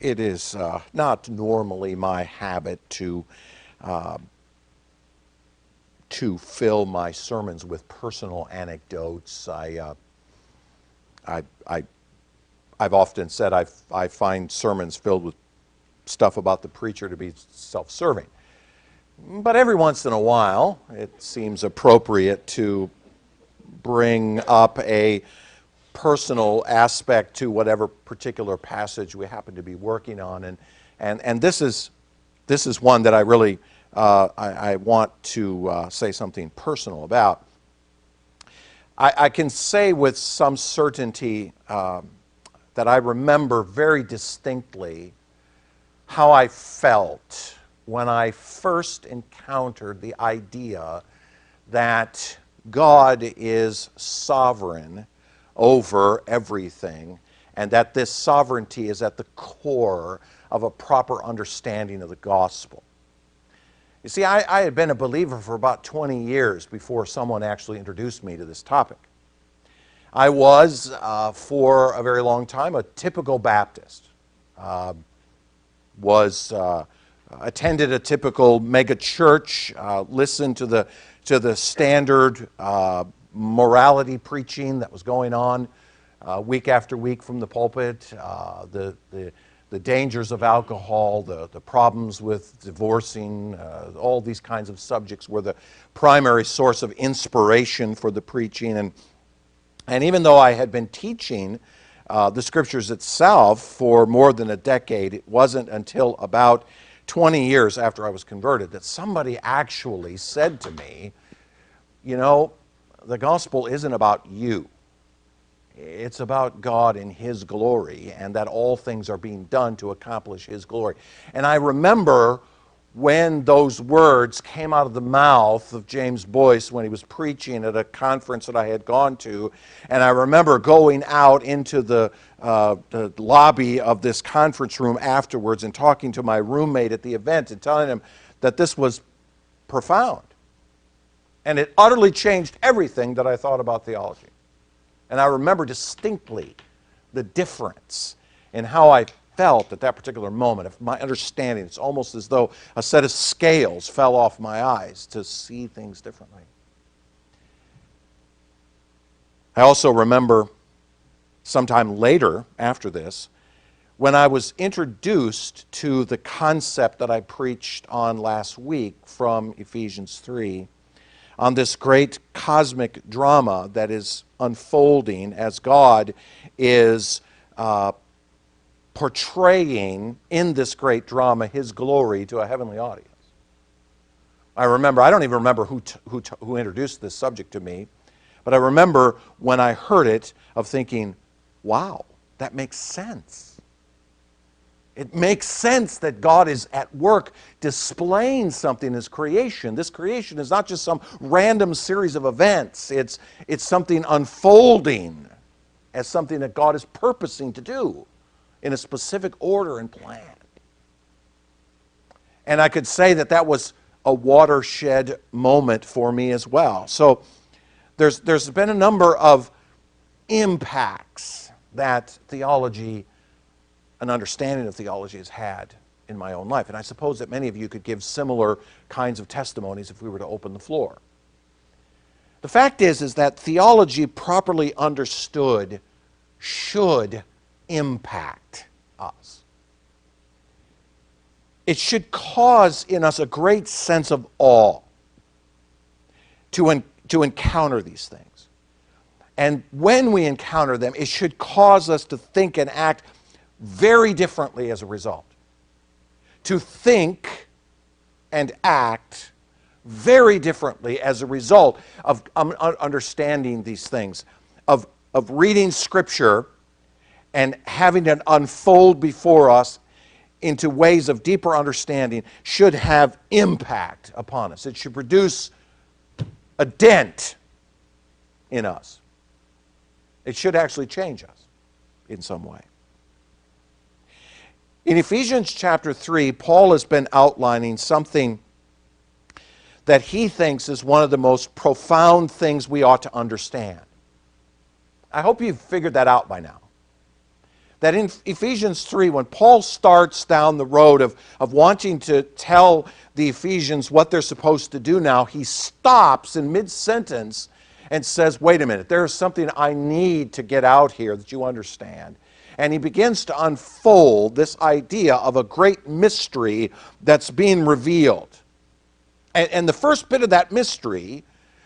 It is not normally my habit to fill my sermons with personal anecdotes. I've often said I find sermons filled with stuff about the preacher to be self-serving. But every once in a while, it seems appropriate to bring up a personal aspect to whatever particular passage we happen to be working on, and this is one that I really I want to say something personal about. I can say with some certainty that I remember very distinctly how I felt when I first encountered the idea that God is sovereign over everything, and that this sovereignty is at the core of a proper understanding of the gospel. You see, I had been a believer for about 20 years before someone actually introduced me to this topic. I was, for a very long time, a typical Baptist. Attended a typical mega church, listened to the standard morality preaching that was going on week after week from the pulpit, the dangers of alcohol, the problems with divorcing, all these kinds of subjects were the primary source of inspiration for the preaching. And even though I had been teaching the Scriptures itself for more than a decade, it wasn't until about 20 years after I was converted that somebody actually said to me, you know, the gospel isn't about you. It's about God and His glory, and that all things are being done to accomplish His glory. And I remember when those words came out of the mouth of James Boyce when he was preaching at a conference that I had gone to, and I remember going out into the lobby of this conference room afterwards and talking to my roommate at the event and telling him that this was profound. And it utterly changed everything that I thought about theology. And I remember distinctly the difference in how I felt at that particular moment. Of my understanding, it's almost as though a set of scales fell off my eyes to see things differently. I also remember sometime later, after this, when I was introduced to the concept that I preached on last week from Ephesians 3, on this great cosmic drama that is unfolding as God is portraying in this great drama His glory to a heavenly audience. I don't even remember who introduced this subject to me, but I remember when I heard it of thinking, wow, that makes sense. It makes sense that God is at work displaying something in His creation. This creation is not just some random series of events. It's something unfolding as something that God is purposing to do in a specific order and plan. And I could say that that was a watershed moment for me as well. So there's been a number of impacts that theology, an understanding of theology, has had in my own life. And I suppose that many of you could give similar kinds of testimonies if we were to open the floor. The fact is that theology properly understood should impact us. It should cause in us a great sense of awe to encounter these things. And when we encounter them, it should cause us to think and act very differently as a result. To think and act very differently as a result of understanding these things, of reading Scripture and having it unfold before us into ways of deeper understanding should have impact upon us. It should produce a dent in us. It should actually change us in some way. In Ephesians chapter 3, Paul has been outlining something that he thinks is one of the most profound things we ought to understand. I hope you've figured that out by now. that in Ephesians 3, when Paul starts down the road of wanting to tell the Ephesians what they're supposed to do now, he stops in mid-sentence and says, wait a minute, there's something I need to get out here that you understand. And he begins to unfold this idea of a great mystery that's being revealed. And the first bit of that mystery,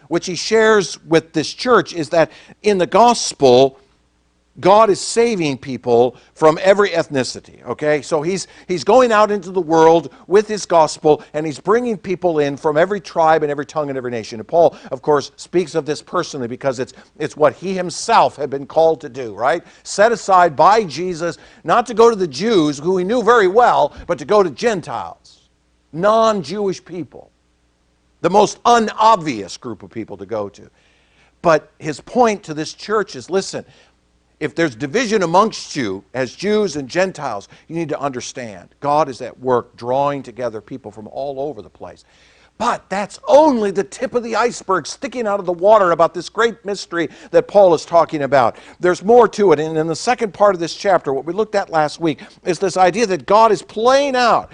which he shares with this church, is that in the gospel, God is saving people from every ethnicity, okay? So he's going out into the world with his gospel, and he's bringing people in from every tribe and every tongue and every nation. And Paul, of course, speaks of this personally because it's what he himself had been called to do, right? Set aside by Jesus, not to go to the Jews, who he knew very well, but to go to Gentiles, non-Jewish people, the most unobvious group of people to go to. But his point to this church is, listen, if there's division amongst you as Jews and Gentiles, you need to understand God is at work drawing together people from all over the place. But that's only the tip of the iceberg sticking out of the water about this great mystery that Paul is talking about. There's more to it. And in the second part of this chapter, what we looked at last week, is this idea that God is playing out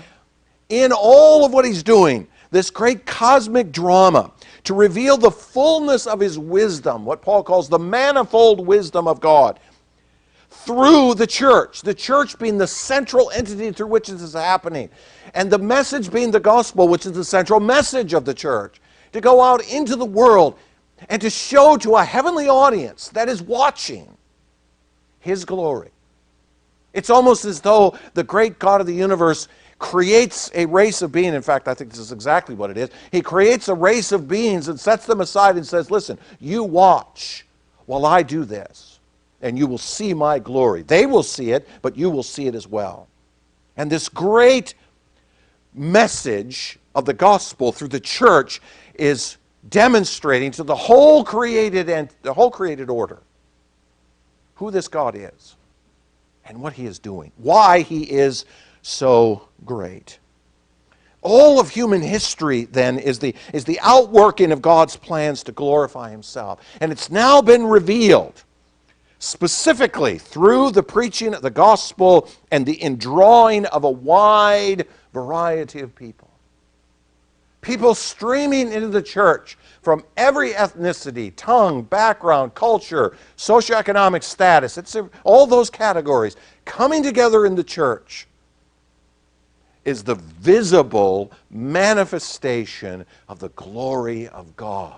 in all of what he's doing this great cosmic drama to reveal the fullness of his wisdom, what Paul calls the manifold wisdom of God, through the church being the central entity through which this is happening, and the message being the gospel, which is the central message of the church, to go out into the world and to show to a heavenly audience that is watching his glory. It's almost as though the great God of the universe creates a race of beings. In fact, I think this is exactly what it is. He creates a race of beings and sets them aside and says, listen, you watch while I do this, and you will see my glory. They will see it, but you will see it as well. And this great message of the gospel through the church is demonstrating to the whole created order who this God is and what he is doing, why he is so great. All of human history, then, is the outworking of God's plans to glorify himself. And it's now been revealed specifically through the preaching of the gospel and the indrawing of a wide variety of people. People streaming into the church from every ethnicity, tongue, background, culture, socioeconomic status. It's all those categories coming together in the church is the visible manifestation of the glory of God.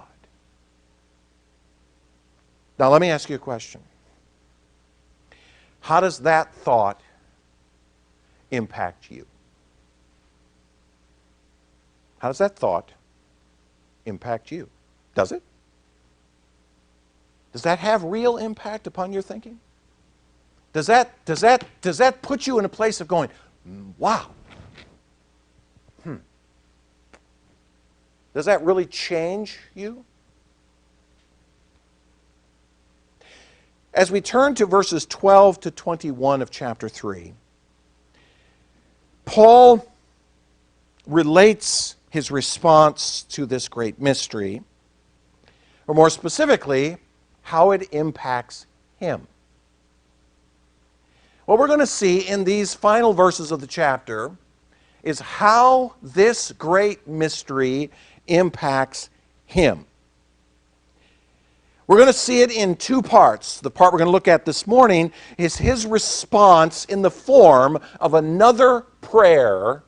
Now let me ask you a question. How does that thought impact you? How does that thought impact you? Does it? Does that have real impact upon your thinking? Does that put you in a place of going, wow? Does that really change you? As we turn to verses 12 to 21 of chapter 3, Paul relates his response to this great mystery, or more specifically, how it impacts him. What we're going to see in these final verses of the chapter is how this great mystery impacts him. We're going to see it in two parts. The part we're going to look at this morning is his response in the form of another prayer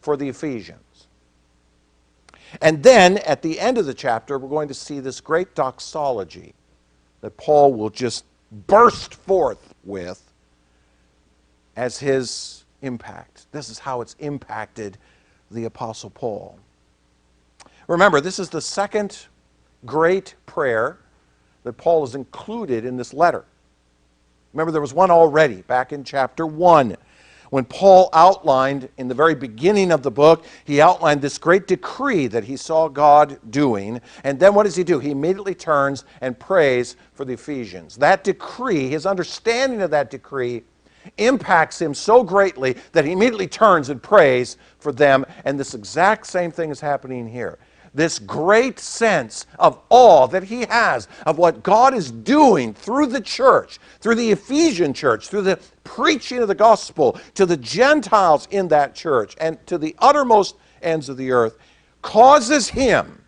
for the Ephesians. And then, at the end of the chapter, we're going to see this great doxology that Paul will just burst forth with as his impact. This is how it's impacted the Apostle Paul. Remember, this is the second great prayer that Paul has included in this letter. Remember, there was one already back in chapter 1 when Paul outlined, in the very beginning of the book, he outlined this great decree that he saw God doing. And then what does he do? He immediately turns and prays for the Ephesians. That decree, his understanding of that decree, impacts him so greatly that he immediately turns and prays for them. And this exact same thing is happening here. this great sense of awe that he has of what God is doing through the church, through the Ephesian church, through the preaching of the gospel to the Gentiles in that church and to the uttermost ends of the earth, causes him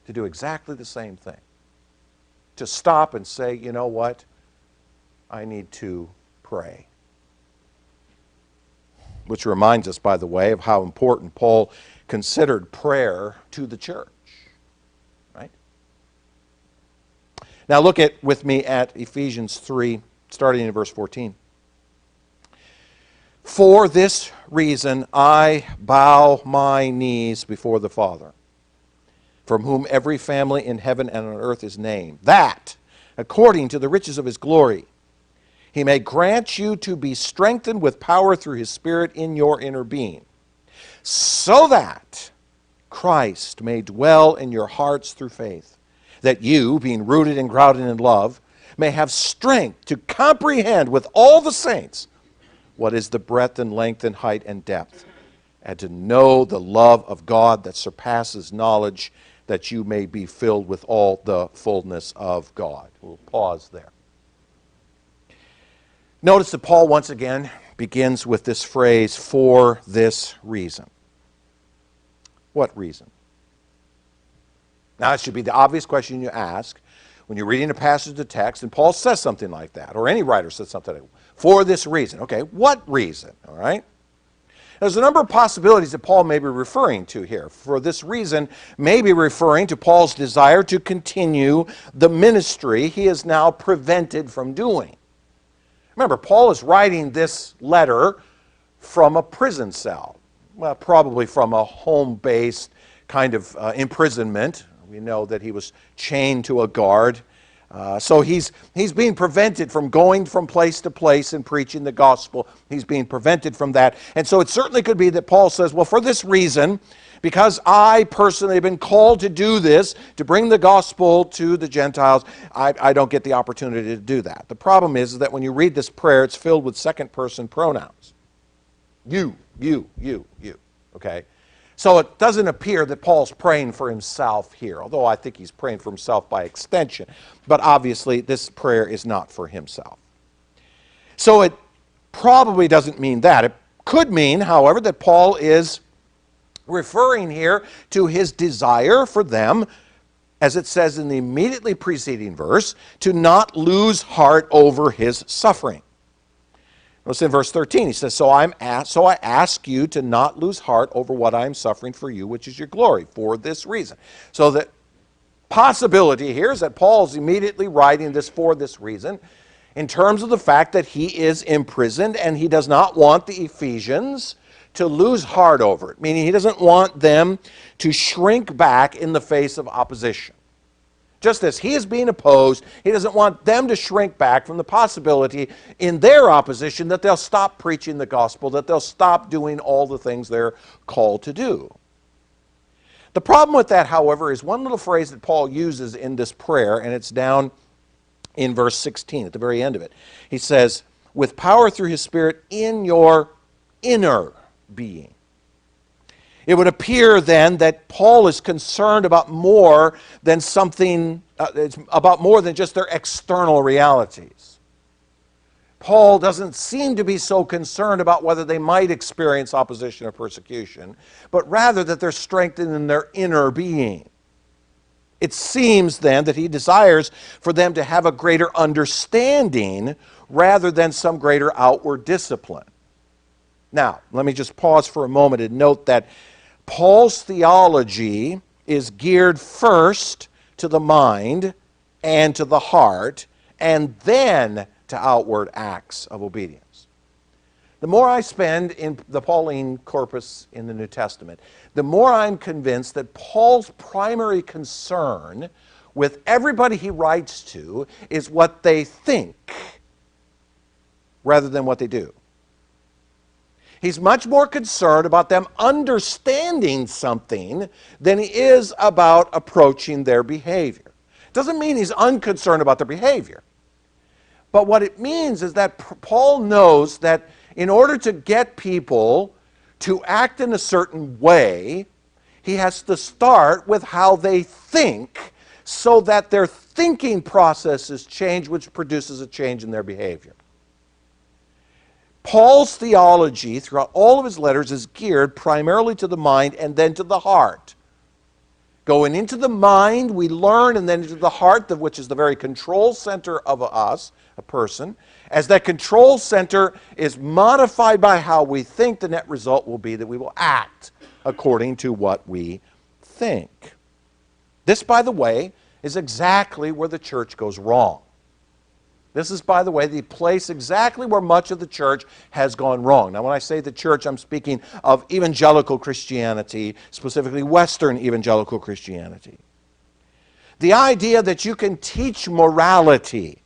to do exactly the same thing. To stop and say, you know what? I need to pray. Which reminds us, by the way, of how important Paul considered prayer to the church. Right? Now look with me at Ephesians 3, starting in verse 14. For this reason I bow my knees before the Father, from whom every family in heaven and on earth is named, that, according to the riches of his glory, he may grant you to be strengthened with power through his Spirit in your inner being, so that Christ may dwell in your hearts through faith, that you, being rooted and grounded in love, may have strength to comprehend with all the saints what is the breadth and length and height and depth, and to know the love of God that surpasses knowledge, that you may be filled with all the fullness of God. We'll pause there. Notice that Paul once again begins with this phrase, for this reason. What reason? Now, it should be the obvious question you ask when you're reading a passage of text, and Paul says something like that, or any writer says something like that. For this reason. Okay, what reason? All right? There's a number of possibilities that Paul may be referring to here. For this reason, may be referring to Paul's desire to continue the ministry he is now prevented from doing. Remember, Paul is writing this letter from a prison cell. Well, probably from a home-based kind of imprisonment. We know that he was chained to a guard. So he's being prevented from going from place to place and preaching the gospel. He's being prevented from that. And so it certainly could be that Paul says, well, for this reason, because I personally have been called to do this, to bring the gospel to the Gentiles, I don't get the opportunity to do that. The problem is that when you read this prayer, it's filled with second-person pronouns. You, okay? So it doesn't appear that Paul's praying for himself here, although I think he's praying for himself by extension. But obviously, this prayer is not for himself. So it probably doesn't mean that. It could mean, however, that Paul is referring here to his desire for them, as it says in the immediately preceding verse, to not lose heart over his suffering. Notice in verse 13, he says, So I ask you to not lose heart over what I am suffering for you, which is your glory, for this reason. So the possibility here is that Paul is immediately writing this for this reason, in terms of the fact that he is imprisoned and he does not want the Ephesians to lose heart over it, meaning he doesn't want them to shrink back in the face of opposition. Just as he is being opposed, he doesn't want them to shrink back from the possibility in their opposition that they'll stop preaching the gospel, that they'll stop doing all the things they're called to do. The problem with that, however, is one little phrase that Paul uses in this prayer, and it's down in verse 16, at the very end of it. He says, with power through his Spirit in your inner being. It would appear then that Paul is concerned about more than something, about more than just their external realities. Paul doesn't seem to be so concerned about whether they might experience opposition or persecution, but rather that they're strengthened in their inner being. It seems then that he desires for them to have a greater understanding rather than some greater outward discipline. Now, let me just pause for a moment and note that Paul's theology is geared first to the mind and to the heart, and then to outward acts of obedience. The more I spend in the Pauline corpus in the New Testament, the more I'm convinced that Paul's primary concern with everybody he writes to is what they think rather than what they do. He's much more concerned about them understanding something than he is about approaching their behavior. Doesn't mean he's unconcerned about their behavior. But what it means is that Paul knows that in order to get people to act in a certain way, He has to start with how they think so that their thinking processes change, which produces a change in their behavior. Paul's theology throughout all of his letters is geared primarily to the mind and then to the heart. Going into the mind, we learn, and then into the heart, which is the very control center of us, a person. As that control center is modified by how we think, the net result will be that we will act according to what we think. This, by the way, is exactly where the church goes wrong. This is, by the way, the place exactly where much of the church has gone wrong. Now, when I say the church, I'm speaking of evangelical Christianity, specifically Western evangelical Christianity. The idea that you can teach morality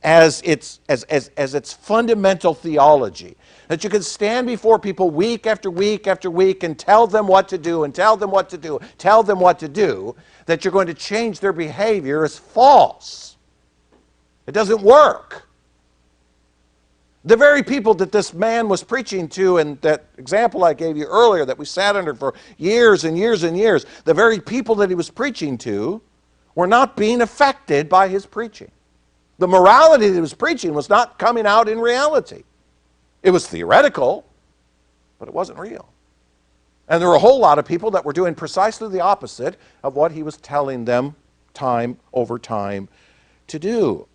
as its fundamental theology, that you can stand before people week after week after week and tell them what to do and tell them what to do, tell them what to do, that you're going to change their behavior is false. It doesn't work. The very people that this man was preaching to, and that example I gave you earlier that we sat under for years and years and years, the very people that he was preaching to were not being affected by his preaching. The morality that he was preaching was not coming out in reality. It was theoretical, but it wasn't real. And there were a whole lot of people that were doing precisely the opposite of what he was telling them time over time to do.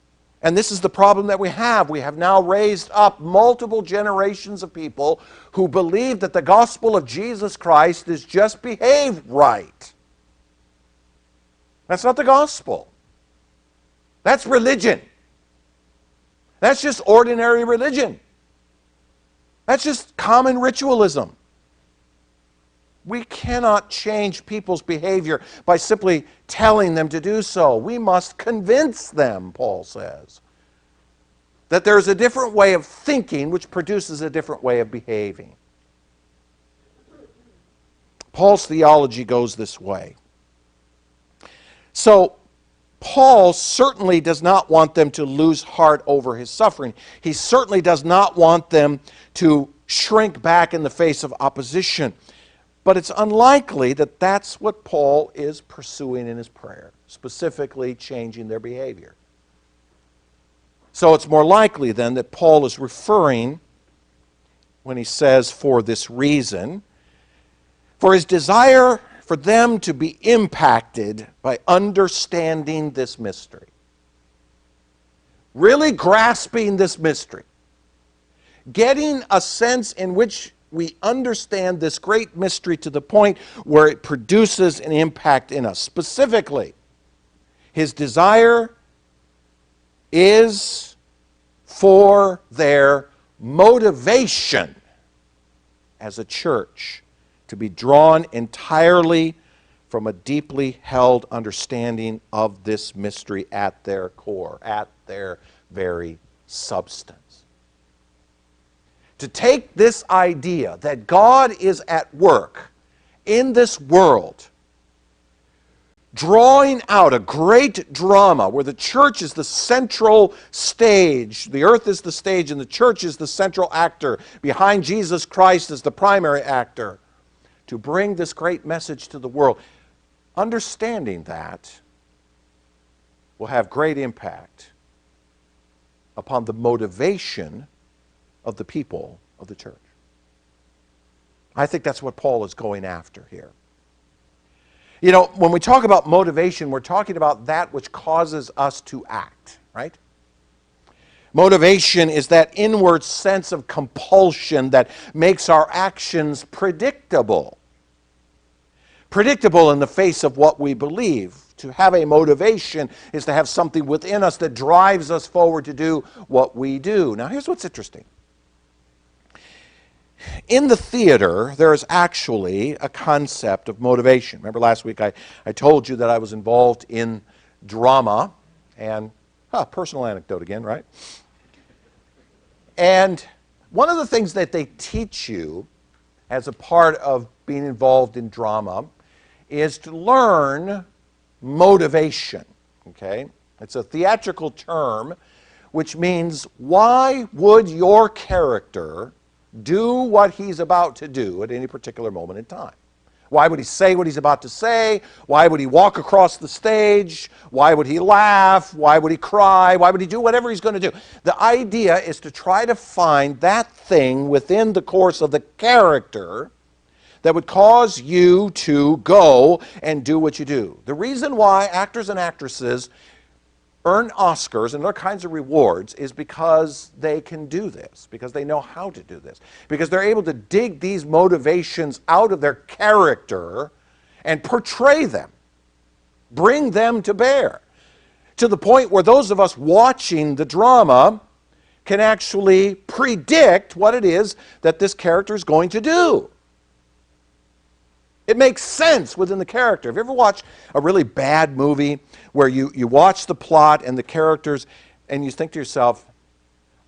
And this is the problem that we have. We have now raised up multiple generations of people who believe that the gospel of Jesus Christ is just behave right. That's not the gospel. That's religion. That's just ordinary religion. That's just common ritualism. We cannot change people's behavior by simply telling them to do so. We must convince them, Paul says, that there's a different way of thinking which produces a different way of behaving. Paul's theology goes this way. So, Paul certainly does not want them to lose heart over his suffering. He certainly does not want them to shrink back in the face of opposition. But it's unlikely that that's what Paul is pursuing in his prayer, specifically changing their behavior. So it's more likely then that Paul is referring, when he says, for this reason, for his desire for them to be impacted by understanding this mystery. Really grasping this mystery. Getting a sense in which we understand this great mystery to the point where it produces an impact in us. Specifically, his desire is for their motivation as a church to be drawn entirely from a deeply held understanding of this mystery at their core, at their very substance. To take this idea that God is at work in this world, drawing out a great drama where the church is the central stage, the earth is the stage and the church is the central actor, behind Jesus Christ is the primary actor, to bring this great message to the world. Understanding that will have great impact upon the motivation of the people of the church. I think that's what Paul is going after here. You know, when we talk about motivation, we're talking about that which causes us to act, right? Motivation is that inward sense of compulsion that makes our actions predictable. Predictable in the face of what we believe. To have a motivation is to have something within us that drives us forward to do what we do. Now, here's what's interesting. In the theater, there is actually a concept of motivation. Remember last week I told you that I was involved in drama, and personal anecdote again, right? And one of the things that they teach you as a part of being involved in drama is to learn motivation, okay? It's a theatrical term which means why would your character do what he's about to do at any particular moment in time? Why would he say what he's about to say? Why would he walk across the stage? Why would he laugh? Why would he cry? Why would he do whatever he's going to do? The idea is to try to find that thing within the course of the character that would cause you to go and do what you do. The reason why actors and actresses earn Oscars and other kinds of rewards is because they can do this, because they know how to do this, because they're able to dig these motivations out of their character and portray them, bring them to bear, to the point where those of us watching the drama can actually predict what it is that this character is going to do. It makes sense within the character. Have you ever watched a really bad movie where you watch the plot and the characters and you think to yourself,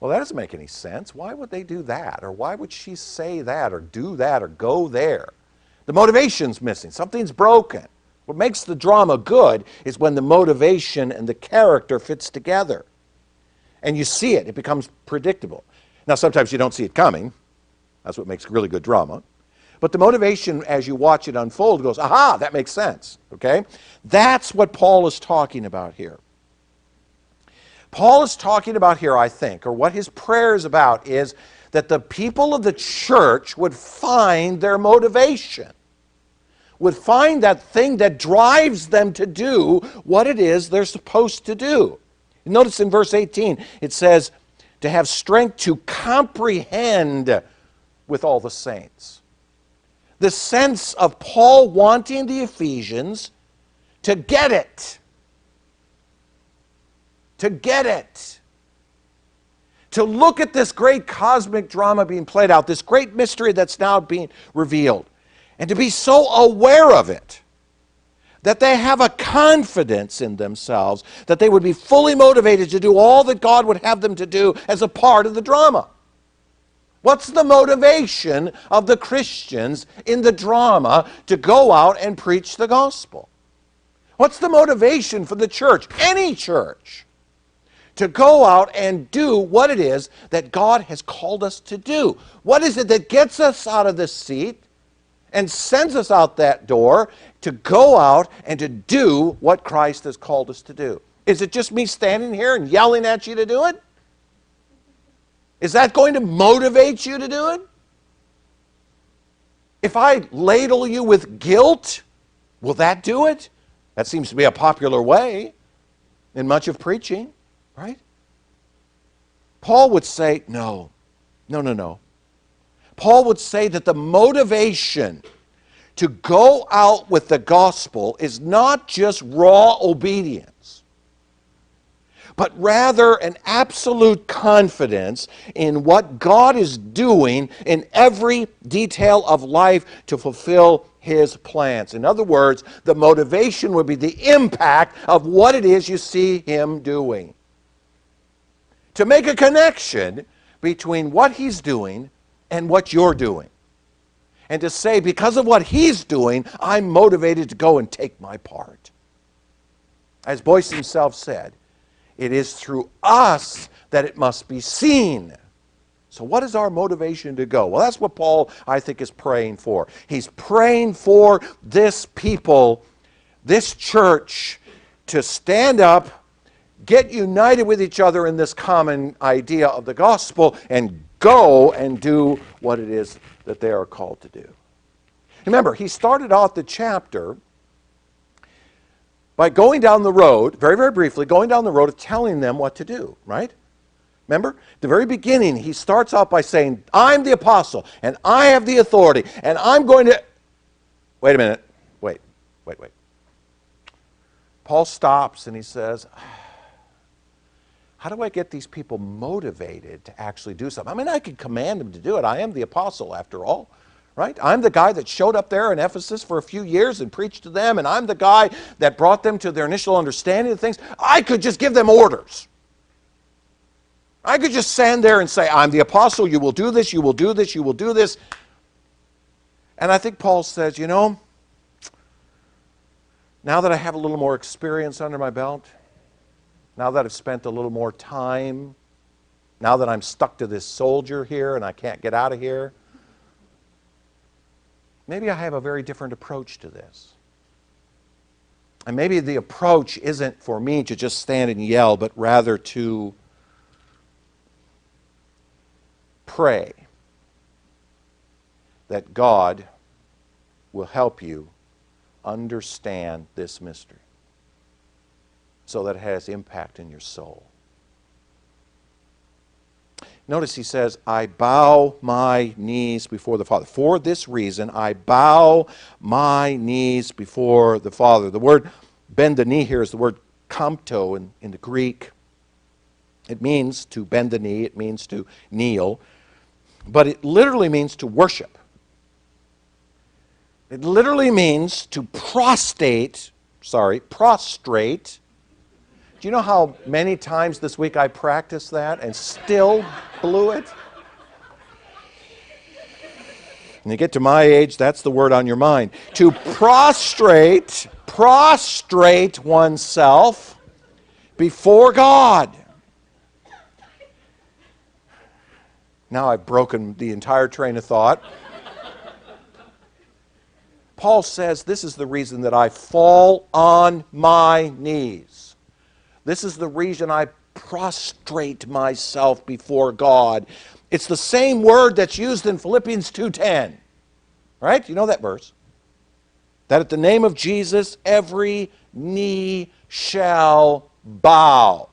well, that doesn't make any sense. Why would they do that? Or why would she say that or do that or go there? The motivation's missing. Something's broken. What makes the drama good is when the motivation and the character fits together. And you see it. It becomes predictable. Now, sometimes you don't see it coming. That's what makes really good drama. But the motivation as you watch it unfold goes, aha, that makes sense, okay? That's what Paul is talking about here. Paul is talking about here, I think, or what his prayer is about, is that the people of the church would find their motivation, would find that thing that drives them to do what it is they're supposed to do. Notice in verse 18, it says, to have strength to comprehend with all the saints. The sense of Paul wanting the Ephesians to get it. To get it. To look at this great cosmic drama being played out, this great mystery that's now being revealed, and to be so aware of it that they have a confidence in themselves that they would be fully motivated to do all that God would have them to do as a part of the drama. What's the motivation of the Christians in the drama to go out and preach the gospel? What's the motivation for the church, any church, to go out and do what it is that God has called us to do? What is it that gets us out of this seat and sends us out that door to go out and to do what Christ has called us to do? Is it just me standing here and yelling at you to do it? Is that going to motivate you to do it? If I ladle you with guilt, will that do it? That seems to be a popular way in much of preaching, right? Paul would say, no. Paul would say that the motivation to go out with the gospel is not just raw obedience, but rather an absolute confidence in what God is doing in every detail of life to fulfill His plans. In other words, the motivation would be the impact of what it is you see Him doing. To make a connection between what He's doing and what you're doing. And to say, because of what He's doing, I'm motivated to go and take my part. As Boyce himself said, it is through us that it must be seen. So what is our motivation to go? Well, that's what Paul, I think, is praying for. He's praying for this people, this church, to stand up, get united with each other in this common idea of the gospel, and go and do what it is that they are called to do. Remember, he started off the chapter by going down the road, very, very briefly, going down the road of telling them what to do, right? Remember? At the very beginning, he starts out by saying, I'm the apostle, and I have the authority, and I'm going to... Wait a minute. Wait. Paul stops and he says, how do I get these people motivated to actually do something? I mean, I could command them to do it. I am the apostle, after all. Right? I'm the guy that showed up there in Ephesus for a few years and preached to them, and I'm the guy that brought them to their initial understanding of things. I could just give them orders. I could just stand there and say, I'm the apostle, you will do this, you will do this, you will do this. And I think Paul says, now that I have a little more experience under my belt, now that I've spent a little more time, now that I'm stuck to this soldier here and I can't get out of here, maybe I have a very different approach to this. And maybe the approach isn't for me to just stand and yell, but rather to pray that God will help you understand this mystery so that it has impact in your soul. Notice he says, I bow my knees before the Father. For this reason, I bow my knees before the Father. The word bend the knee here is the word kampto in the Greek. It means to bend the knee. It means to kneel. But it literally means to worship. It literally means to prostrate. Do you know how many times this week I practiced that and still blew it? When you get to my age, that's the word on your mind. To prostrate oneself before God. Now I've broken the entire train of thought. Paul says, this is the reason that I fall on my knees. This is the reason I prostrate myself before God. It's the same word that's used in Philippians 2:10. Right? You know that verse. That at the name of Jesus, every knee shall bow.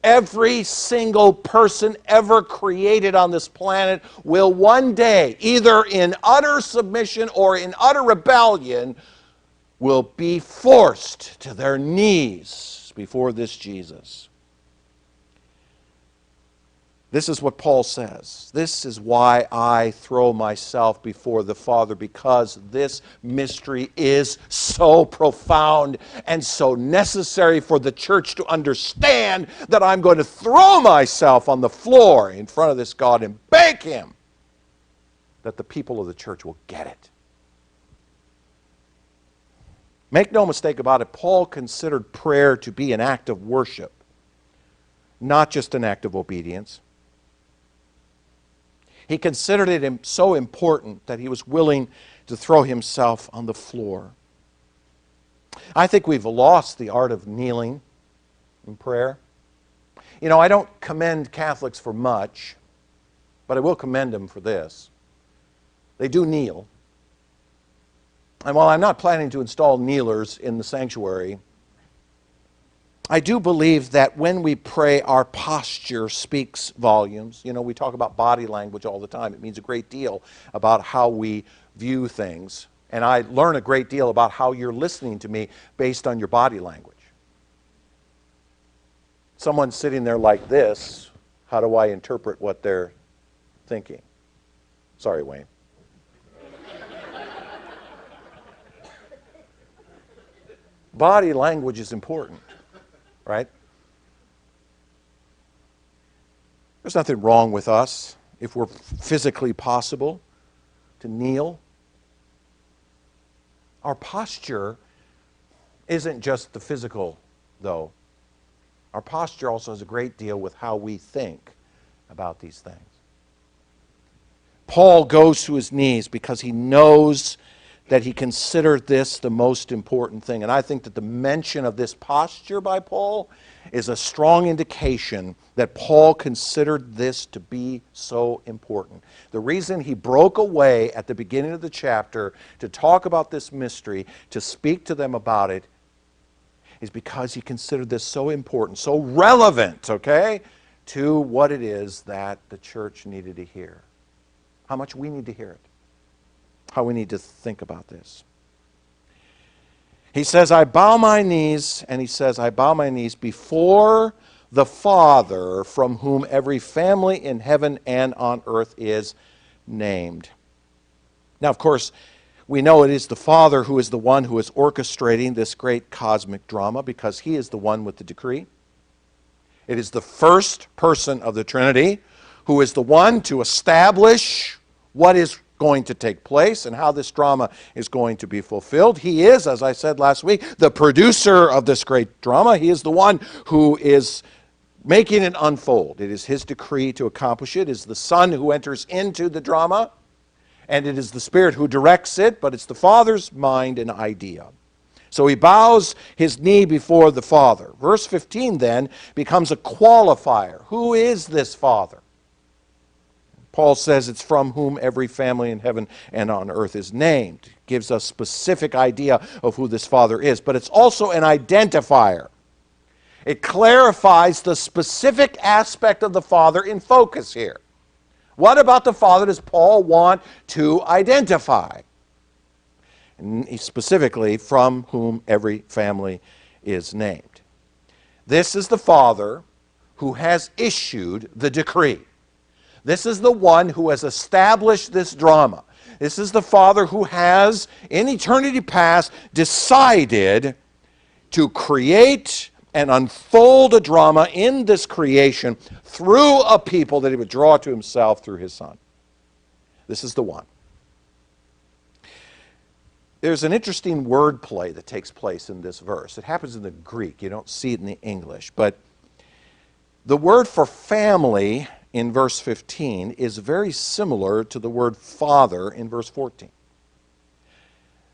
Every single person ever created on this planet will one day, either in utter submission or in utter rebellion, will be forced to their knees before this Jesus. This is what Paul says. This is why I throw myself before the Father, because this mystery is so profound and so necessary for the church to understand that I'm going to throw myself on the floor in front of this God and beg Him that the people of the church will get it. Make no mistake about it, Paul considered prayer to be an act of worship, not just an act of obedience. He considered it so important that he was willing to throw himself on the floor. I think we've lost the art of kneeling in prayer. You know, I don't commend Catholics for much, but I will commend them for this. They do kneel. And while I'm not planning to install kneelers in the sanctuary, I do believe that when we pray, our posture speaks volumes. You know, we talk about body language all the time. It means a great deal about how we view things. And I learn a great deal about how you're listening to me based on your body language. Someone sitting there like this, how do I interpret what they're thinking? Sorry, Wayne. Body language is important, right? There's nothing wrong with us if we're physically possible to kneel. Our posture isn't just the physical, though. Our posture also has a great deal with how we think about these things. Paul goes to his knees because he knows that he considered this the most important thing. And I think that the mention of this posture by Paul is a strong indication that Paul considered this to be so important. The reason he broke away at the beginning of the chapter to talk about this mystery, to speak to them about it, is because he considered this so important, so relevant, okay, to what it is that the church needed to hear. How much we need to hear it. How we need to think about this. He says, I bow my knees, and he says, I bow my knees before the Father, from whom every family in heaven and on earth is named. Now, of course, we know it is the Father who is the one who is orchestrating this great cosmic drama, because he is the one with the decree. It is the first person of the Trinity who is the one to establish what is going to take place and how this drama is going to be fulfilled. He is, as I said last week, the producer of this great drama. He is the one who is making it unfold. It is his decree to accomplish it. It is the Son who enters into the drama and it is the Spirit who directs it, but it's the Father's mind and idea. So he bows his knee before the Father. Verse 15 then becomes a qualifier. Who is this Father? Paul says it's from whom every family in heaven and on earth is named. It gives us specific idea of who this Father is, but it's also an identifier. It clarifies the specific aspect of the Father in focus here. What about the Father does Paul want to identify? And specifically, from whom every family is named. This is the Father who has issued the decree. This is the one who has established this drama. This is the Father who has, in eternity past, decided to create and unfold a drama in this creation through a people that he would draw to himself through his Son. This is the one. There's an interesting wordplay that takes place in this verse. It happens in the Greek. You don't see it in the English. But the word for family in verse 15 is very similar to the word father in verse 14.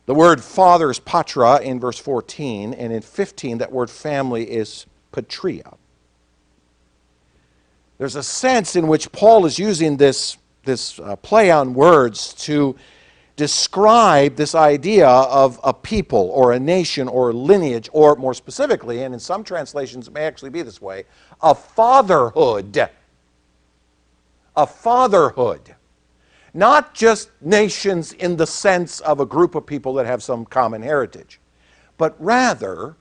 The word father is patra in verse 14, and in 15 that word family is patria. There's a sense in which Paul is using this play on words to describe this idea of a people or a nation or a lineage, or more specifically, and in some translations it may actually be this way, a fatherhood. A fatherhood. Not just nations in the sense of a group of people that have some common heritage, but rather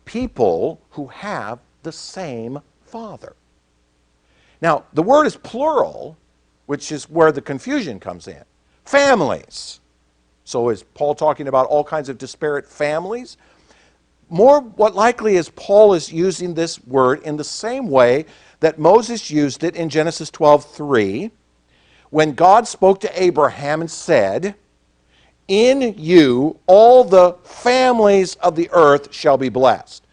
people who have the same Father. Now, the word is plural, which is where the confusion comes in. Families. So is Paul talking about all kinds of disparate families? More what likely is Paul is using this word in the same way that Moses used it in Genesis 12:3, when God spoke to Abraham and said, "In you all the families of the earth shall be blessed."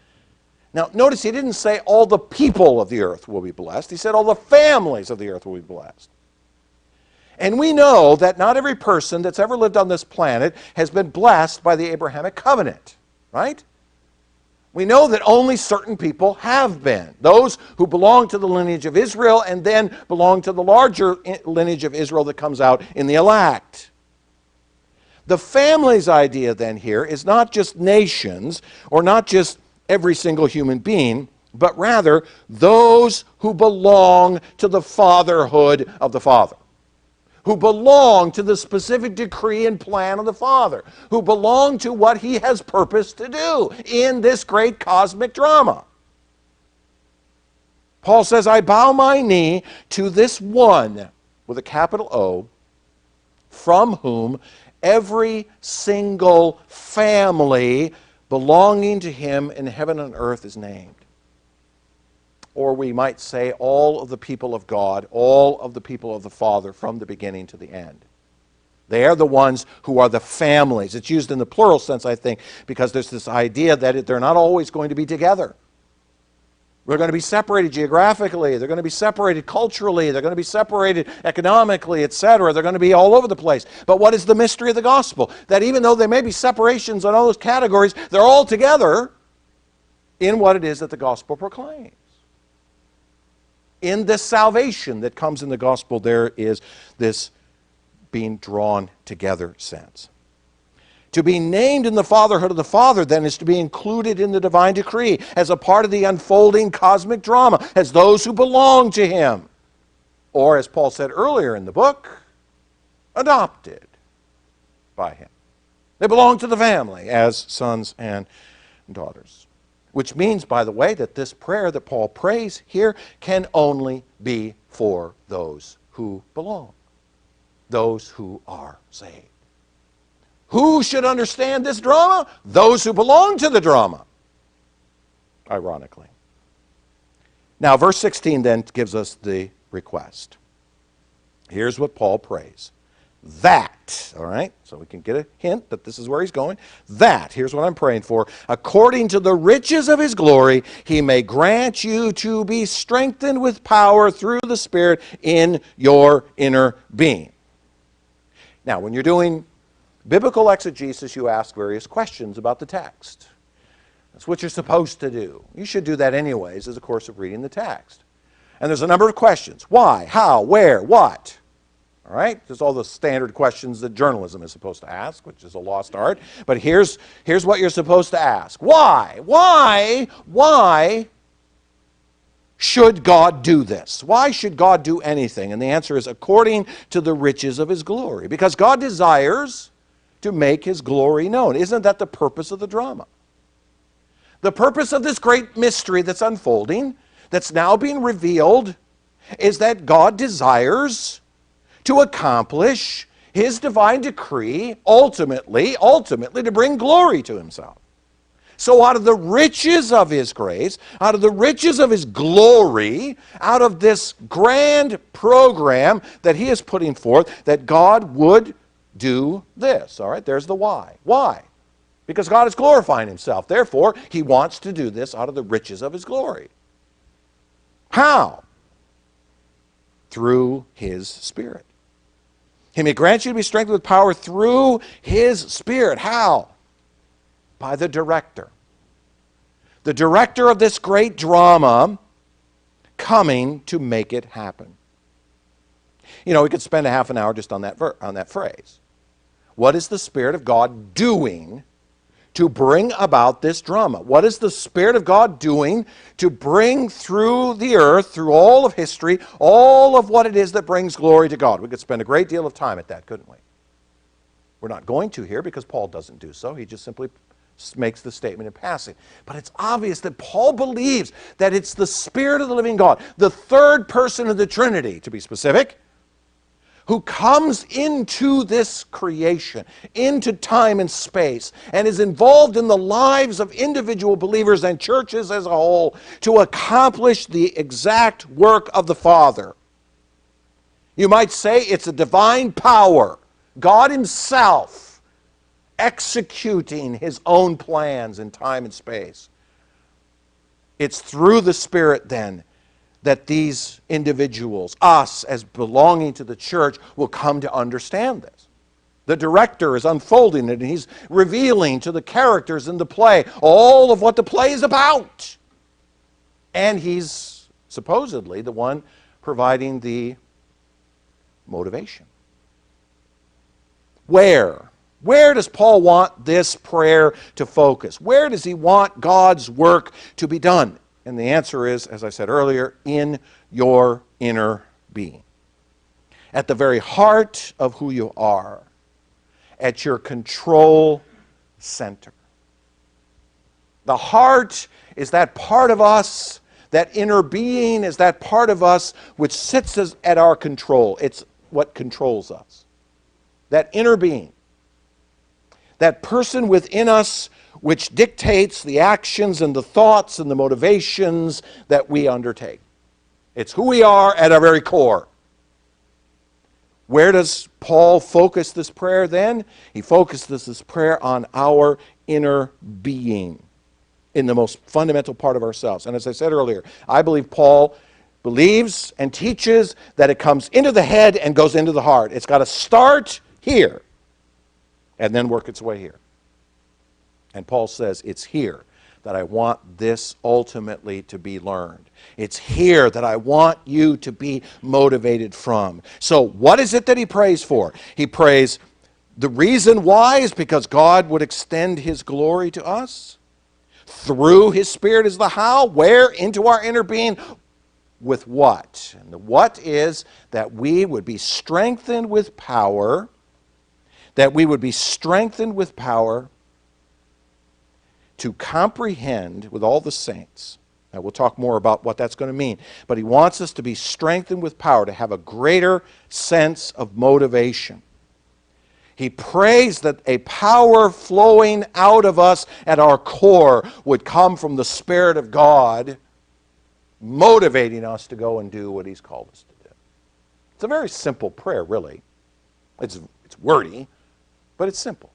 Now, notice he didn't say all the people of the earth will be blessed. He said all the families of the earth will be blessed. And we know that not every person that's ever lived on this planet has been blessed by the Abrahamic covenant, right? We know that only certain people have been. Those who belong to the lineage of Israel and then belong to the larger lineage of Israel that comes out in the elect. The family's idea then here is not just nations or not just every single human being, but rather those who belong to the fatherhood of the Father, who belong to the specific decree and plan of the Father, who belong to what he has purposed to do in this great cosmic drama. Paul says, I bow my knee to this one, with a capital O, from whom every single family belonging to him in heaven and earth is named. Or we might say all of the people of God, all of the people of the Father from the beginning to the end. They are the ones who are the families. It's used in the plural sense, I think, because there's this idea that they're not always going to be together. They're going to be separated geographically. They're going to be separated culturally. They're going to be separated economically, etc. They're going to be all over the place. But what is the mystery of the gospel? That even though there may be separations on all those categories, they're all together in what it is that the gospel proclaims. In this salvation that comes in the gospel, there is this being drawn together sense. To be named in the fatherhood of the Father, then, is to be included in the divine decree as a part of the unfolding cosmic drama, as those who belong to him. Or, as Paul said earlier in the book, adopted by him. They belong to the family as sons and daughters. Which means, by the way, that this prayer that Paul prays here can only be for those who belong, those who are saved. Who should understand this drama? Those who belong to the drama, ironically. Now, verse 16 then gives us the request. Here's what Paul prays. That, all right, so we can get a hint that this is where he's going. That, here's what I'm praying for. According to the riches of his glory, he may grant you to be strengthened with power through the Spirit in your inner being. Now, when you're doing biblical exegesis, you ask various questions about the text. That's what you're supposed to do. You should do that anyways as a course of reading the text. And there's a number of questions. Why? How? Where? What? All right? There's all the standard questions that journalism is supposed to ask, which is a lost art. But here's what you're supposed to ask. Why? Why should God do this? Why should God do anything? And the answer is according to the riches of his glory. Because God desires to make his glory known. Isn't that the purpose of the drama? The purpose of this great mystery that's unfolding, that's now being revealed, is that God desires to accomplish his divine decree, ultimately to bring glory to himself. So out of the riches of his grace, out of the riches of his glory, out of this grand program that he is putting forth, that God would do this. All right, there's the why. Why? Because God is glorifying himself. Therefore, he wants to do this out of the riches of his glory. How? Through his Spirit. He may grant you to be strengthened with power through his Spirit. How? By the director. The director of this great drama coming to make it happen. You know, we could spend a half an hour just on that phrase. What is the Spirit of God doing to bring about this drama? What is the Spirit of God doing to bring through the earth, through all of history, all of what it is that brings glory to God? We could spend a great deal of time at that, couldn't we? We're not going to here because Paul doesn't do so. He just simply makes the statement in passing. But it's obvious that Paul believes that it's the Spirit of the living God, the third person of the Trinity, to be specific, who comes into this creation, into time and space, and is involved in the lives of individual believers and churches as a whole to accomplish the exact work of the Father. You might say it's a divine power, God himself executing his own plans in time and space. It's through the Spirit then that these individuals, us as belonging to the church, will come to understand this. The director is unfolding it, and he's revealing to the characters in the play all of what the play is about. And he's supposedly the one providing the motivation. Where? Where does Paul want this prayer to focus? Where does he want God's work to be done? And the answer is, as I said earlier, in your inner being. At the very heart of who you are. At your control center. The heart is that part of us, that inner being is that part of us which sits at our control. It's what controls us. That inner being. That person within us which dictates the actions and the thoughts and the motivations that we undertake. It's who we are at our very core. Where does Paul focus this prayer then? He focuses this prayer on our inner being, in the most fundamental part of ourselves. And as I said earlier, I believe Paul believes and teaches that it comes into the head and goes into the heart. It's got to start here and then work its way here. And Paul says, it's here that I want this ultimately to be learned. It's here that I want you to be motivated from. So what is it that he prays for? He prays, the reason why is because God would extend his glory to us. Through his Spirit is the how. Where? Into our inner being. With what? And the what is that we would be strengthened with power. That we would be strengthened with power to comprehend with all the saints. Now, we'll talk more about what that's going to mean. But he wants us to be strengthened with power, to have a greater sense of motivation. He prays that a power flowing out of us at our core would come from the Spirit of God, motivating us to go and do what he's called us to do. It's a very simple prayer, really. It's wordy, but it's simple.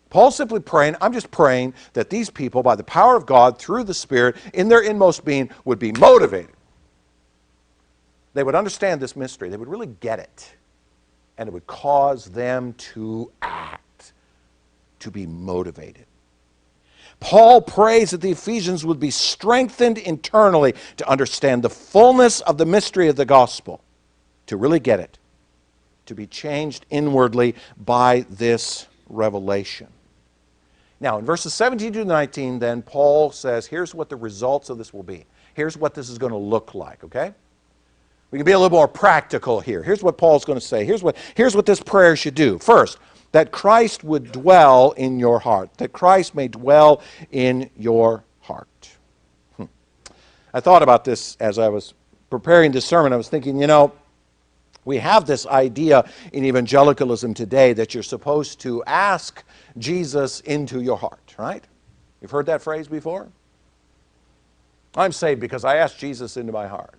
Paul's simply praying, I'm just praying that these people, by the power of God, through the Spirit, in their inmost being, would be motivated. They would understand this mystery. They would really get it. and it would cause them to act, to be motivated. Paul prays that the Ephesians would be strengthened internally to understand the fullness of the mystery of the gospel, to really get it, to be changed inwardly by this revelation. Now, in verses 17 to 19, then, Paul says, here's what the results of this will be. Here's what this is going to look like, okay? We can be a little more practical here. Here's what Paul's going to say. Here's what this prayer should do. First, that Christ would dwell in your heart. That Christ may dwell in your heart. I thought about this as I was preparing this sermon. I was thinking, we have this idea in evangelicalism today that you're supposed to ask Jesus into your heart, right? You've heard that phrase before? I'm saved because I asked Jesus into my heart,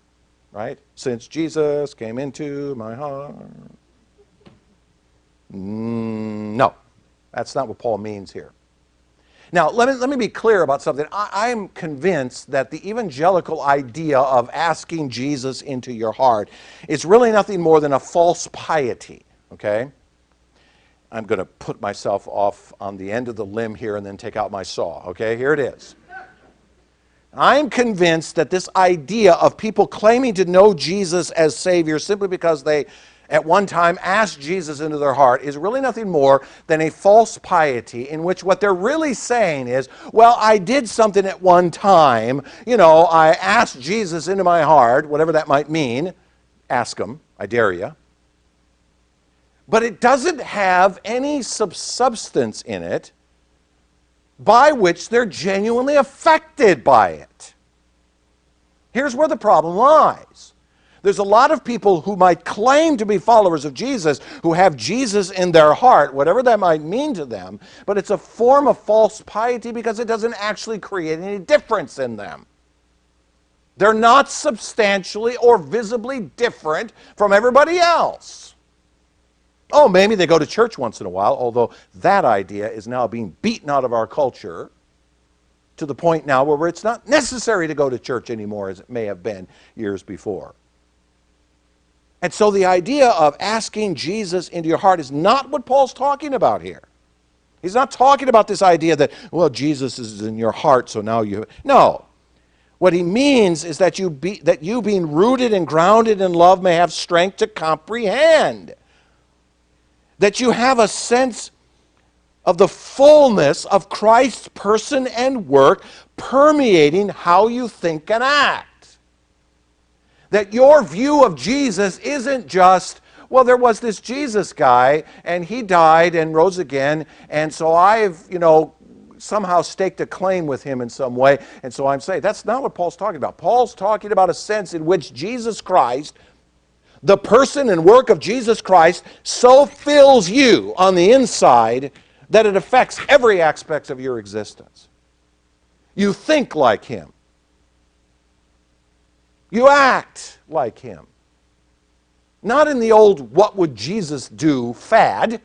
right? Since Jesus came into my heart. No, that's not what Paul means here. Now, let me be clear about something. I'm convinced that the evangelical idea of asking Jesus into your heart is really nothing more than a false piety, okay? I'm going to put myself off on the end of the limb here and then take out my saw, okay? Here it is. I'm convinced that this idea of people claiming to know Jesus as Savior simply because they at one time asked Jesus into their heart is really nothing more than a false piety in which what they're really saying is, well, I did something at one time. I asked Jesus into my heart, whatever that might mean. Ask him, I dare you. But it doesn't have any substance in it by which they're genuinely affected by it. Here's where the problem lies. There's a lot of people who might claim to be followers of Jesus who have Jesus in their heart, whatever that might mean to them, but it's a form of false piety because it doesn't actually create any difference in them. They're not substantially or visibly different from everybody else. Oh, maybe they go to church once in a while, although that idea is now being beaten out of our culture to the point now where it's not necessary to go to church anymore as it may have been years before. And so the idea of asking Jesus into your heart is not what Paul's talking about here. He's not talking about this idea that, well, Jesus is in your heart, so now you... No. What he means is that you being rooted and grounded in love may have strength to comprehend. That you have a sense of the fullness of Christ's person and work permeating how you think and act. That your view of Jesus isn't just, well, there was this Jesus guy, and he died and rose again, and so I've, somehow staked a claim with him in some way, and so I'm saved. That's not what Paul's talking about. Paul's talking about a sense in which Jesus Christ, the person and work of Jesus Christ, so fills you on the inside that it affects every aspect of your existence. You think like him. You act like him. Not in the old what would Jesus do fad,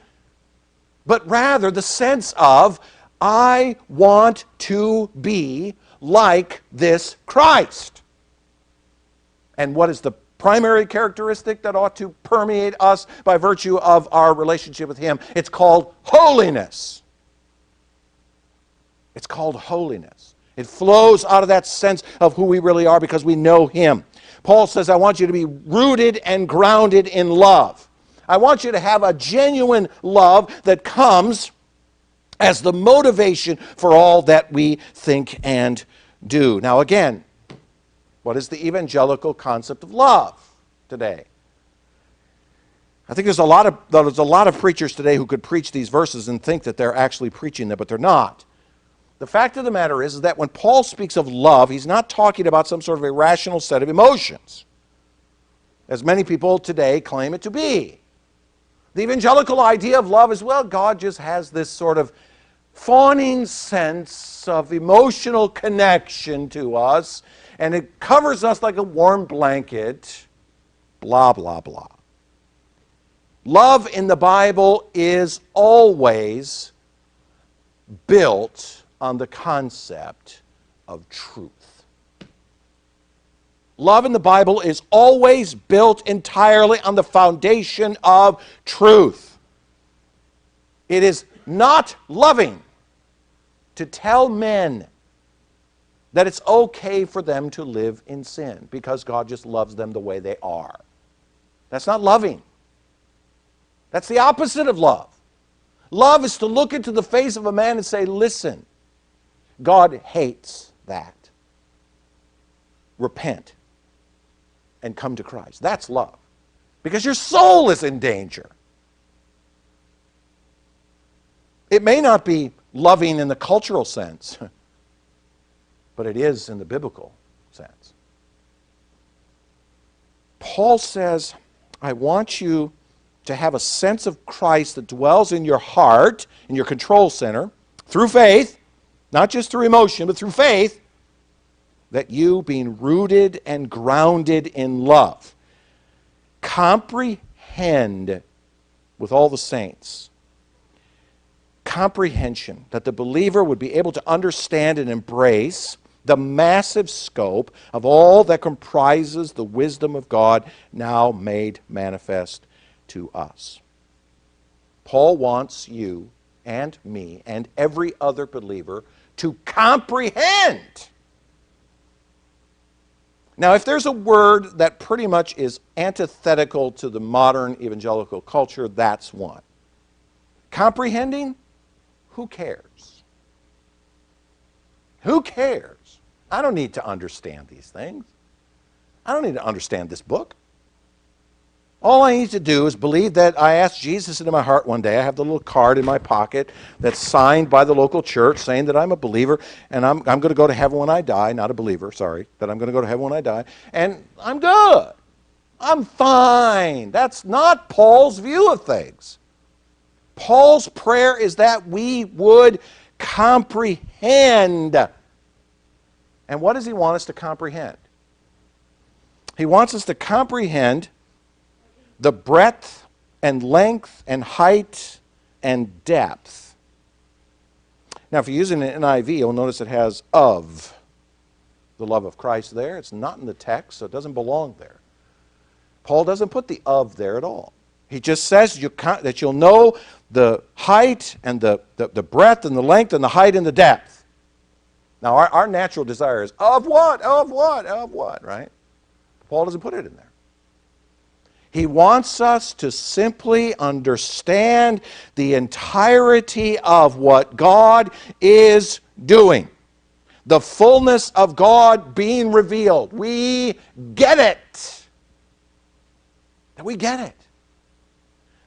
but rather the sense of I want to be like this Christ. And what is the primary characteristic that ought to permeate us by virtue of our relationship with him? It's called holiness. It's called holiness. It flows out of that sense of who we really are because we know him. Paul says, I want you to be rooted and grounded in love. I want you to have a genuine love that comes as the motivation for all that we think and do. Now again, what is the evangelical concept of love today? I think there's a lot of preachers today who could preach these verses and think that they're actually preaching them, but they're not. The fact of the matter is that when Paul speaks of love, he's not talking about some sort of irrational set of emotions, as many people today claim it to be. The evangelical idea of love is, well, God just has this sort of fawning sense of emotional connection to us, and it covers us like a warm blanket, blah, blah, blah. Love in the Bible is always built on the concept of truth. Love in the Bible is always built entirely on the foundation of truth. It is not loving to tell men that it's okay for them to live in sin because God just loves them the way they are. That's not loving. That's the opposite of love. Love is to look into the face of a man and say, listen, God hates that. Repent and come to Christ. That's love. Because your soul is in danger. It may not be loving in the cultural sense, but it is in the biblical sense. Paul says, I want you to have a sense of Christ that dwells in your heart, in your control center, through faith, not just through emotion, but through faith, that you, being rooted and grounded in love, comprehend with all the saints. Comprehension, that the believer would be able to understand and embrace the massive scope of all that comprises the wisdom of God now made manifest to us. Paul wants you and me and every other believer to comprehend. Now, if there's a word that pretty much is antithetical to the modern evangelical culture, that's one. Comprehending? Who cares? Who cares? I don't need to understand these things. I don't need to understand this book. All I need to do is believe that I asked Jesus into my heart one day. I have the little card in my pocket that's signed by the local church saying that I'm a believer and I'm going to go to heaven when I die. Not a believer, sorry. That I'm going to go to heaven when I die. And I'm good. I'm fine. That's not Paul's view of things. Paul's prayer is that we would comprehend. And what does he want us to comprehend? He wants us to comprehend the breadth and length and height and depth. Now, if you're using an NIV, you'll notice it has of the love of Christ there. It's not in the text, so it doesn't belong there. Paul doesn't put the of there at all. He just says that you'll know the height and the breadth and the length and the height and the depth. Now, our natural desire is, of what, of what, of what, right? Paul doesn't put it in there. He wants us to simply understand the entirety of what God is doing. The fullness of God being revealed. We get it. That we get it.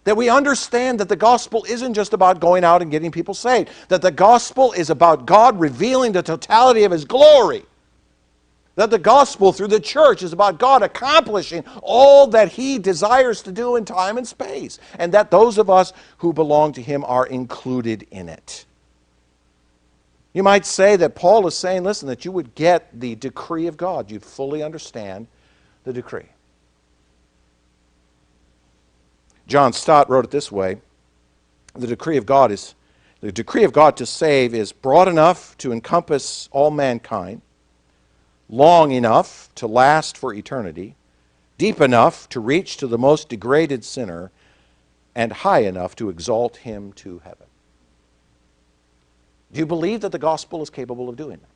That we understand that the gospel isn't just about going out and getting people saved. That the gospel is about God revealing the totality of His glory. That the gospel through the church is about God accomplishing all that He desires to do in time and space. And that those of us who belong to Him are included in it. You might say that Paul is saying, listen, that you would get the decree of God. You'd fully understand the decree. John Stott wrote it this way: the decree of God to save is broad enough to encompass all mankind, long enough to last for eternity, deep enough to reach to the most degraded sinner, and high enough to exalt him to heaven. Do you believe that the gospel is capable of doing that?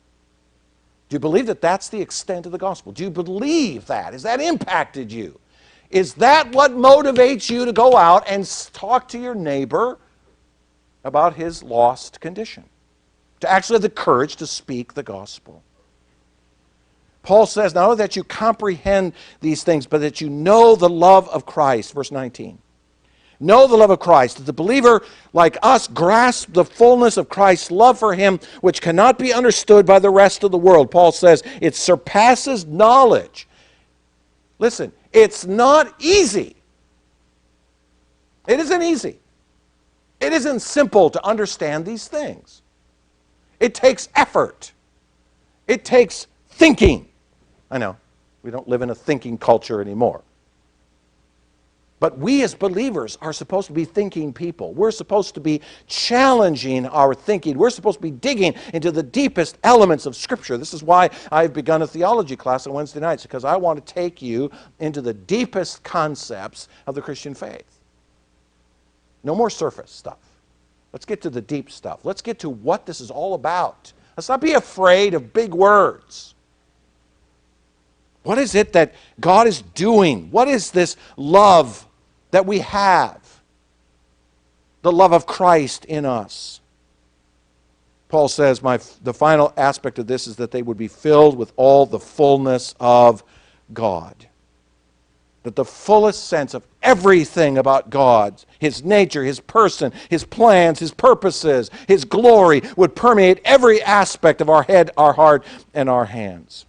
Do you believe that that's the extent of the gospel? Do you believe that? Has that impacted you? Is that what motivates you to go out and talk to your neighbor about his lost condition? To actually have the courage to speak the gospel. Paul says, not only that you comprehend these things, but that you know the love of Christ. Verse 19. Know the love of Christ. That the believer, like us, grasp the fullness of Christ's love for him, which cannot be understood by the rest of the world. Paul says, it surpasses knowledge. Listen, it's not easy. It isn't easy. It isn't simple to understand these things. It takes effort. It takes thinking. I know, we don't live in a thinking culture anymore. But we as believers are supposed to be thinking people. We're supposed to be challenging our thinking. We're supposed to be digging into the deepest elements of Scripture. This is why I've begun a theology class on Wednesday nights, because I want to take you into the deepest concepts of the Christian faith. No more surface stuff. Let's get to the deep stuff. Let's get to what this is all about. Let's not be afraid of big words. What is it that God is doing? What is this love that we have? The love of Christ in us. Paul says the final aspect of this is that they would be filled with all the fullness of God. That the fullest sense of everything about God, His nature, His person, His plans, His purposes, His glory would permeate every aspect of our head, our heart, and our hands.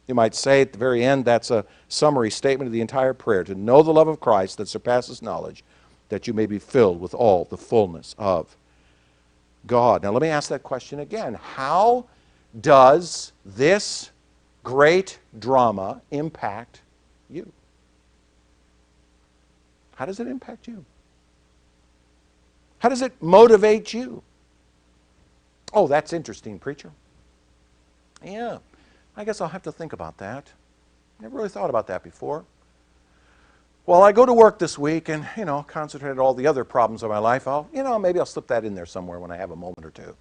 You might say at the very end, that's a summary statement of the entire prayer. To know the love of Christ that surpasses knowledge, that you may be filled with all the fullness of God. Now let me ask that question again. How does this great drama impact you? How does it impact you? How does it motivate you? Oh, that's interesting, preacher. Yeah. I guess I'll have to think about that. Never really thought about that before. Well, I go to work this week and, concentrate on all the other problems of my life. Maybe I'll slip that in there somewhere when I have a moment or two.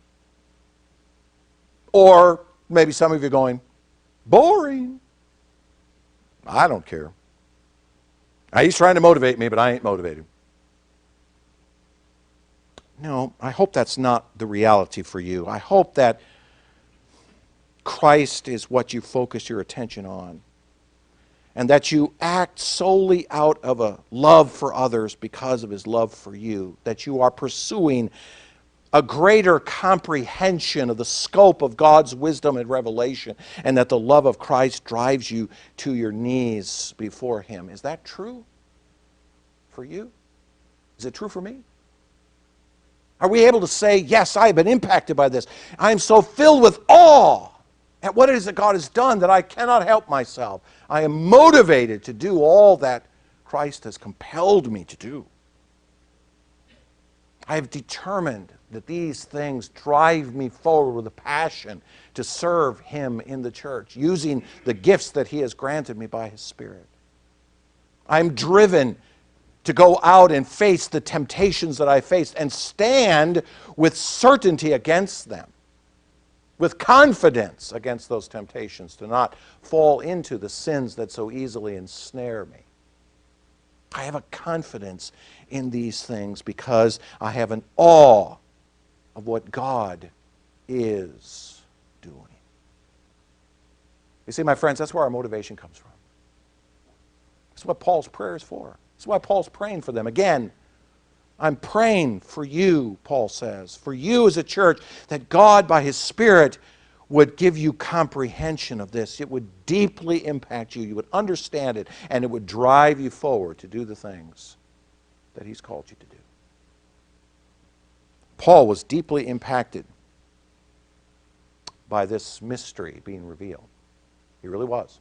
Or maybe some of you are going, boring. I don't care. He's trying to motivate me, but I ain't motivated. No, I hope that's not the reality for you. I hope that Christ is what you focus your attention on, and that you act solely out of a love for others because of His love for you, that you are pursuing a greater comprehension of the scope of God's wisdom and revelation, and that the love of Christ drives you to your knees before Him. Is that true for you? Is it true for me? Are we able to say, yes, I have been impacted by this. I am so filled with awe at what it is that God has done that I cannot help myself. I am motivated to do all that Christ has compelled me to do. I have determined that these things drive me forward with a passion to serve Him in the church, using the gifts that He has granted me by His Spirit. I'm driven to go out and face the temptations that I faced and stand with certainty against them, with confidence against those temptations, to not fall into the sins that so easily ensnare me. I have a confidence in these things because I have an awe of what God is doing. You see, my friends, that's where our motivation comes from. That's what Paul's prayer is for. That's why Paul's praying for them. Again, I'm praying for you, Paul says, for you as a church, that God, by His Spirit, would give you comprehension of this. It would deeply impact you. You would understand it, and it would drive you forward to do the things that He's called you to do. Paul was deeply impacted by this mystery being revealed. He really was.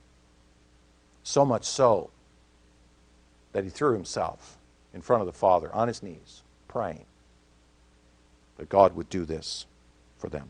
So much so that he threw himself in front of the Father on his knees, praying that God would do this for them.